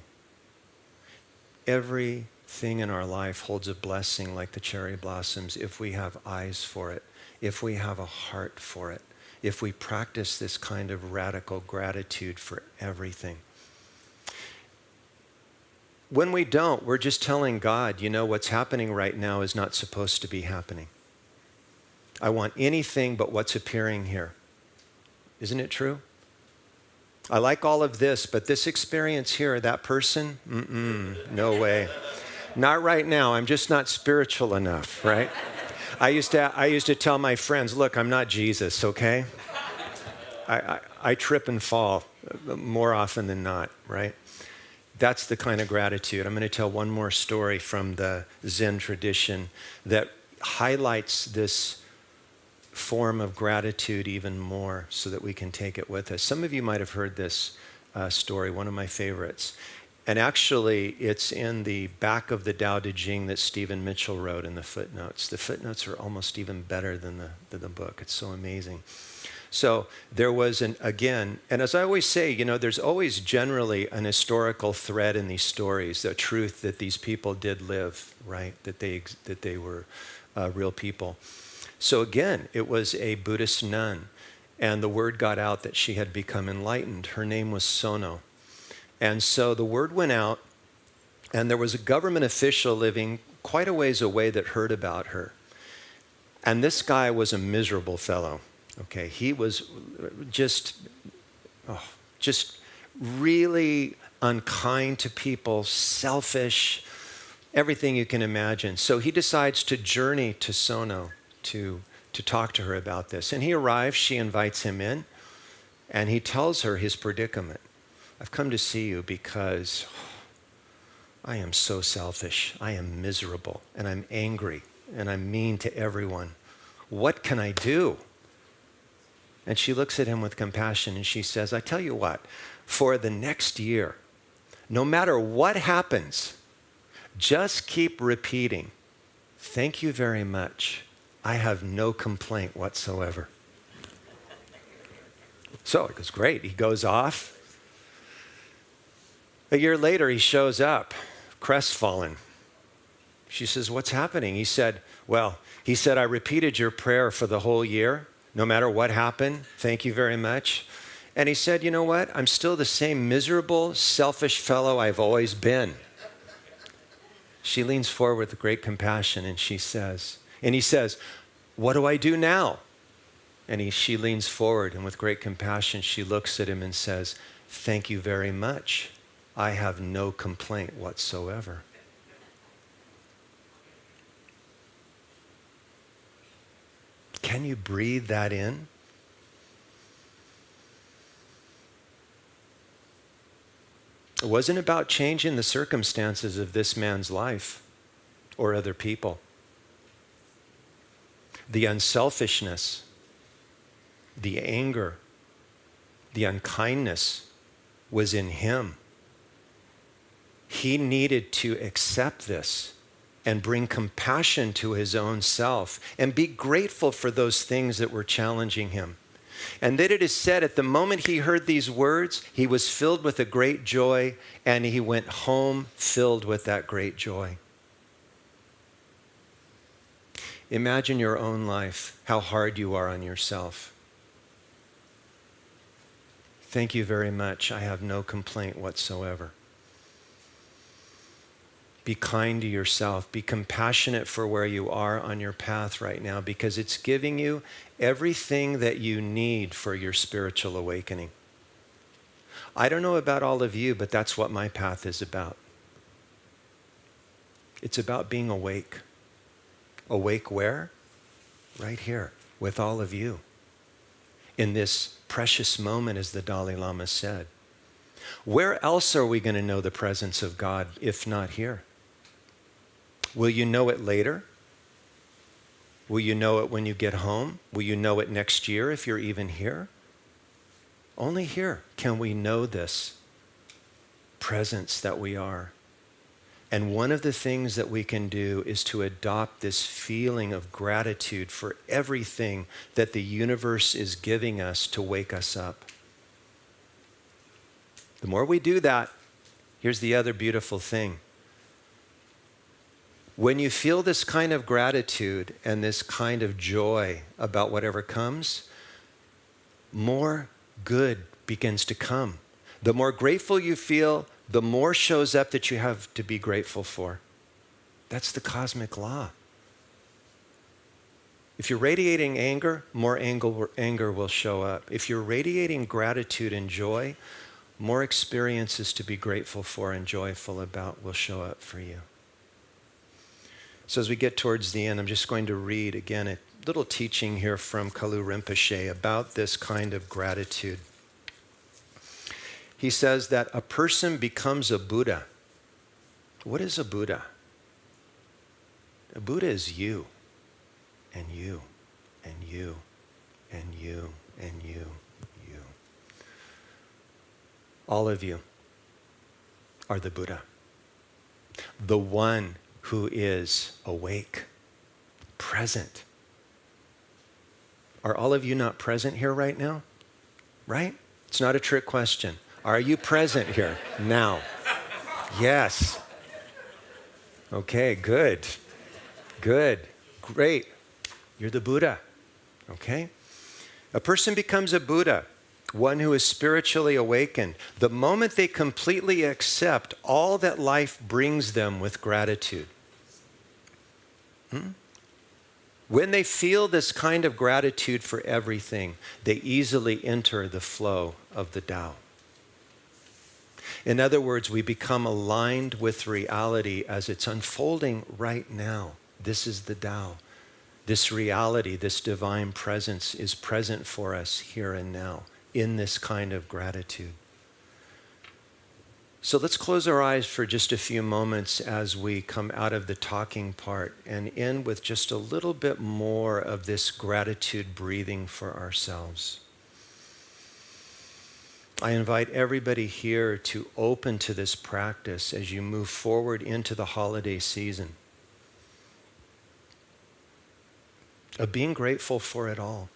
Everything in our life holds a blessing like the cherry blossoms if we have eyes for it, if we have a heart for it, if we practice this kind of radical gratitude for everything. When we don't, we're just telling God, you know, what's happening right now is not supposed to be happening. I want anything but what's appearing here. Isn't it true? I like all of this, but this experience here, that person, no way. Not right now. I'm just not spiritual enough, right? I used to tell my friends, look, I'm not Jesus, okay? I trip and fall more often than not, right? That's the kind of gratitude. I'm going to tell one more story from the Zen tradition that highlights this form of gratitude even more so that we can take it with us. Some of you might have heard this story, one of my favorites. And actually, it's in the back of the Tao Te Ching that Stephen Mitchell wrote in the footnotes. The footnotes are almost even better than the book. It's so amazing. So there was again, and as I always say, you know, there's always generally an historical thread in these stories, the truth that these people did live, right? That they were real people. So again, it was a Buddhist nun, and the word got out that she had become enlightened. Her name was Sono. And so the word went out, and there was a government official living quite a ways away that heard about her. And this guy was a miserable fellow. Okay, he was just really unkind to people, selfish, everything you can imagine. So he decides to journey to Sono to talk to her about this. And he arrives, she invites him in, and he tells her his predicament. I've come to see you because I am so selfish. I am miserable, and I'm angry, and I'm mean to everyone. What can I do? And she looks at him with compassion, and she says, I tell you what, for the next year, no matter what happens, just keep repeating, thank you very much. I have no complaint whatsoever. So it goes great. He goes off. A year later, he shows up, crestfallen. She says, what's happening? He said, I repeated your prayer for the whole year, no matter what happened. Thank you very much. And he said, you know what? I'm still the same miserable, selfish fellow I've always been. She leans forward with great compassion, and he says, what do I do now? And she leans forward, and with great compassion, she looks at him and says, thank you very much. I have no complaint whatsoever. Can you breathe that in? It wasn't about changing the circumstances of this man's life or other people. The unselfishness, the anger, the unkindness was in him. He needed to accept this and bring compassion to his own self and be grateful for those things that were challenging him. And that it is said at the moment he heard these words, he was filled with a great joy, and he went home filled with that great joy. Imagine your own life, how hard you are on yourself. Thank you very much. I have no complaint whatsoever. Be kind to yourself. Be compassionate for where you are on your path right now, because it's giving you everything that you need for your spiritual awakening. I don't know about all of you, but that's what my path is about. It's about being awake. Awake where? Right here, with all of you. In this precious moment, as the Dalai Lama said. Where else are we going to know the presence of God if not here? Will you know it later? Will you know it when you get home? Will you know it next year if you're even here? Only here can we know this presence that we are. And one of the things that we can do is to adopt this feeling of gratitude for everything that the universe is giving us to wake us up. The more we do that, here's the other beautiful thing. When you feel this kind of gratitude and this kind of joy about whatever comes, more good begins to come. The more grateful you feel, the more shows up that you have to be grateful for. That's the cosmic law. If you're radiating anger, more anger will show up. If you're radiating gratitude and joy, more experiences to be grateful for and joyful about will show up for you. So as we get towards the end, I'm just going to read again a little teaching here from Kalu Rinpoche about this kind of gratitude. He says that a person becomes a Buddha. What is a Buddha? A Buddha is you, and you, and you, and you, and you, you. All of you are the Buddha. The one who is awake, present. Are all of you not present here right now? Right? It's not a trick question. Are you present here now? Yes. Okay, good. Good. Great. You're the Buddha. Okay? A person becomes a Buddha, one who is spiritually awakened, the moment they completely accept all that life brings them with gratitude. When they feel this kind of gratitude for everything, they easily enter the flow of the Tao. In other words, we become aligned with reality as it's unfolding right now. This is the Tao. This reality, this divine presence is present for us here and now in this kind of gratitude. So let's close our eyes for just a few moments as we come out of the talking part and end with just a little bit more of this gratitude breathing for ourselves. I invite everybody here to open to this practice as you move forward into the holiday season of being grateful for it all.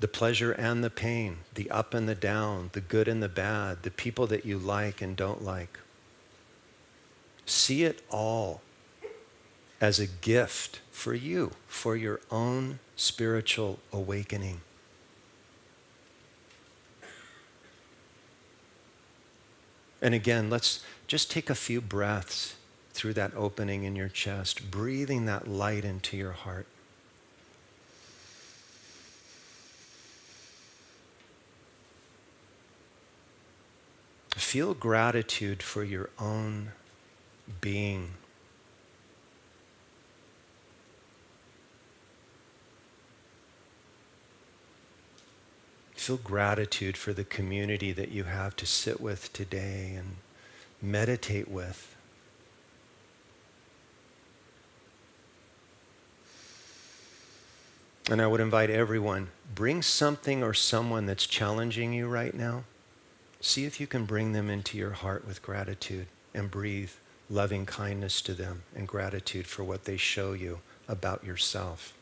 The pleasure and the pain, the up and the down, the good and the bad, the people that you like and don't like. See it all as a gift for you, for your own spiritual awakening. And again, let's just take a few breaths through that opening in your chest, breathing that light into your heart. Feel gratitude for your own being. Feel gratitude for the community that you have to sit with today and meditate with. And I would invite everyone, bring something or someone that's challenging you right now. See if you can bring them into your heart with gratitude and breathe loving kindness to them and gratitude for what they show you about yourself.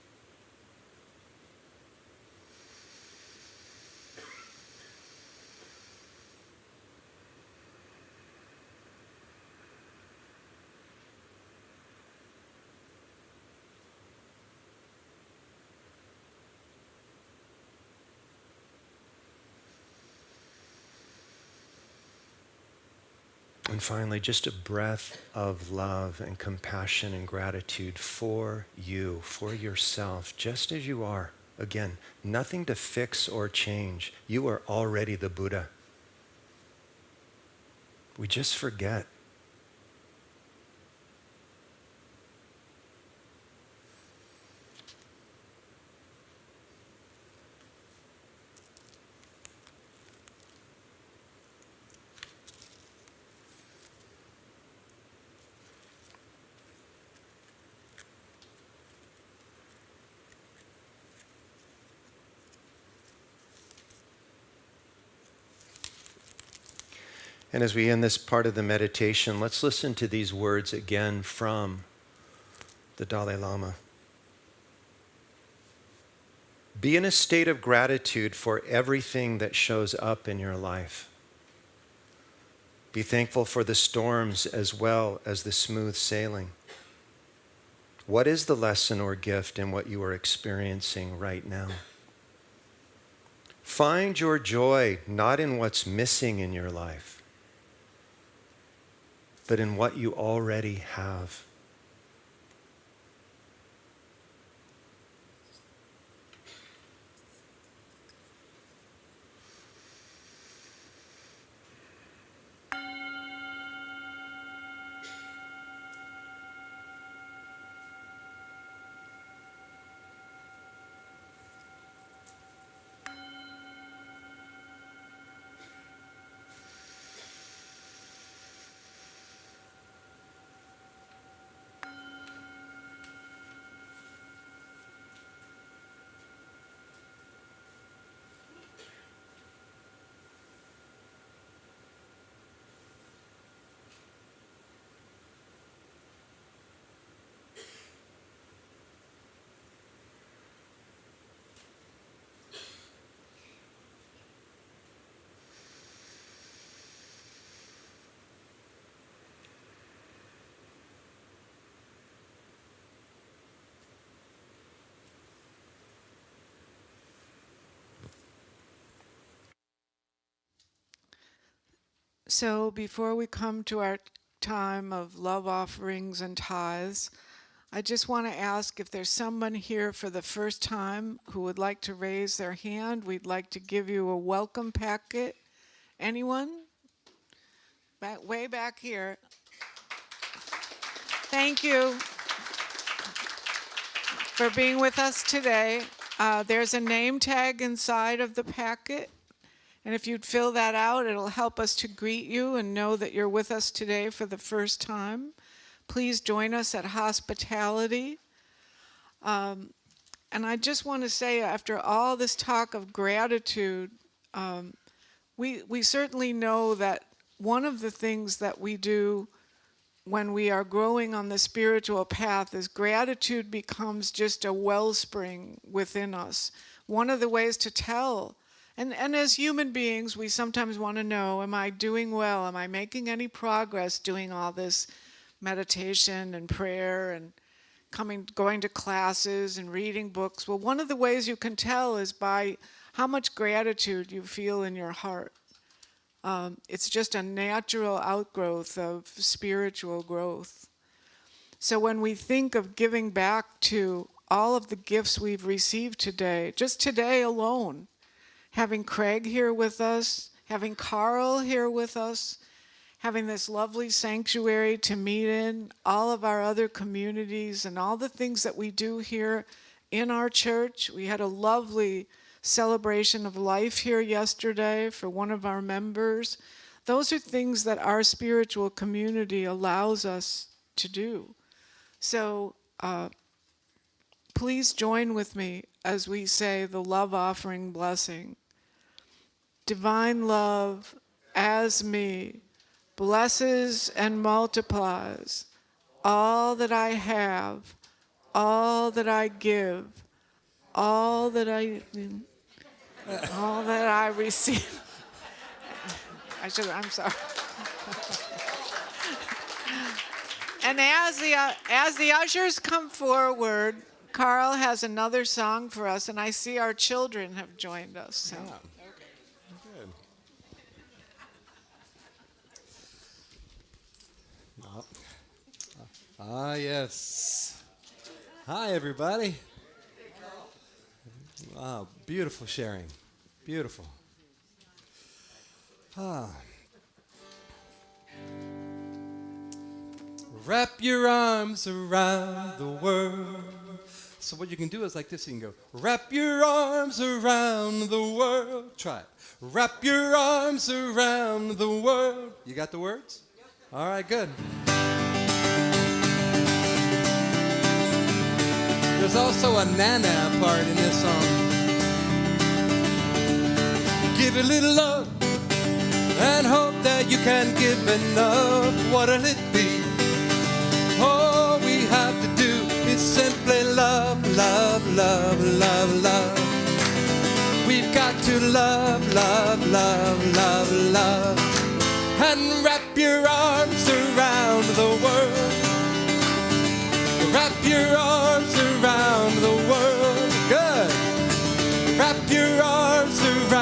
And finally, just a breath of love and compassion and gratitude for you, for yourself, just as you are. Again, nothing to fix or change. You are already the Buddha. We just forget. And as we end this part of the meditation, let's listen to these words again from the Dalai Lama. Be in a state of gratitude for everything that shows up in your life. Be thankful for the storms as well as the smooth sailing. What is the lesson or gift in what you are experiencing right now? Find your joy not in what's missing in your life, but in what you already have. So before we come to our time of love offerings and tithes, I just want to ask if there's someone here for the first time who would like to raise their hand. We'd like to give you a welcome packet. Anyone? Way back here. Thank you for being with us today. There's a name tag inside of the packet. And if you'd fill that out, it'll help us to greet you and know that you're with us today for the first time. Please join us at hospitality. And I just want to say, after all this talk of gratitude, we certainly know that one of the things that we do when we are growing on the spiritual path is gratitude becomes just a wellspring within us. One of the ways to tell, and as human beings, we sometimes want to know, am I doing well? Am I making any progress doing all this meditation and prayer and going to classes and reading books? Well, one of the ways you can tell is by how much gratitude you feel in your heart. It's just a natural outgrowth of spiritual growth. So when we think of giving back to all of the gifts we've received today, just today alone, having Craig here with us, having Karl here with us, having this lovely sanctuary to meet in, all of our other communities and all the things that we do here in our church. We had a lovely celebration of life here yesterday for one of our members. Those are things that our spiritual community allows us to do. So please join with me as we say the love offering blessing. Divine love as me blesses and multiplies all that I have, all that I give, all that I receive. I'm sorry. And as the ushers come forward, Karl has another song for us, and I see our children have joined us. So. Yeah. Good. Yes. Hi, everybody. Wow, beautiful sharing. Beautiful. Wrap your arms around the world. So what you can do is like this. You can go, wrap your arms around the world. Try it. Wrap your arms around the world. You got the words? All right, good. There's also a na-na part in this song. Give a little love and hope that you can give enough. What'll it be? All we have to do is simply love, love, love, love, love. We've got to love, love, love, love, love. And wrap your arms around the world. Wrap your arms around the world. Good. Wrap your arms around